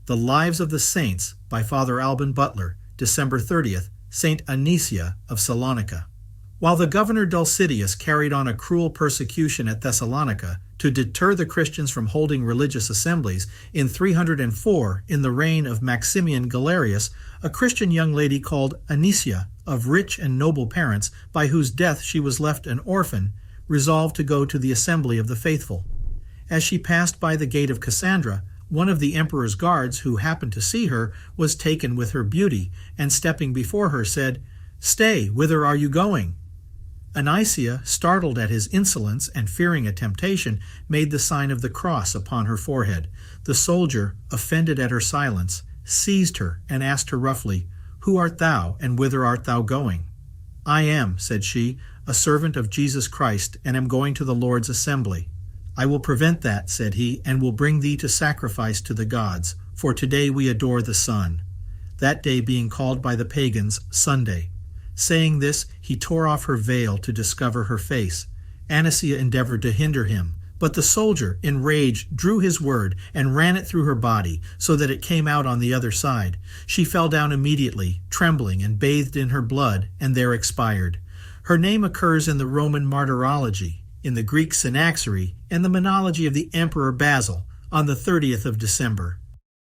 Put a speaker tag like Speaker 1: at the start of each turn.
Speaker 1: The Lives of the Saints by Father Alban Butler, December 30th, St Anysia of Salonika. While the governor Dulcidius carried on a cruel persecution at Thessalonica to deter the Christians from holding religious assemblies, in 304, in the reign of Maximian Galerius, a Christian young lady called Anysia, of rich and noble parents, by whose death she was left an orphan, resolved to go to the assembly of the faithful. As she passed by the gate of Cassandra, one of the emperor's guards, who happened to see her, was taken with her beauty, and stepping before her said, "Stay, whither are you going?" Anysia, startled at his insolence and fearing a temptation, made the sign of the cross upon her forehead. The soldier, offended at her silence, seized her and asked her roughly, "Who art thou, and whither art thou going?" "I am," said she, "a servant of Jesus Christ, and am going to the Lord's assembly." "I will prevent that," said he, "and will bring thee to sacrifice to the gods, for today we adore the sun," that day being called by the pagans Sunday. Saying this, he tore off her veil to discover her face. Anysia endeavored to hinder him, but the soldier, enraged, drew his word and ran it through her body, so that it came out on the other side. She fell down immediately, trembling and bathed in her blood, and there expired. Her name occurs in the Roman Martyrology, in the Greek Synaxarion, and the Menology of the Emperor Basil, on the 30th of December.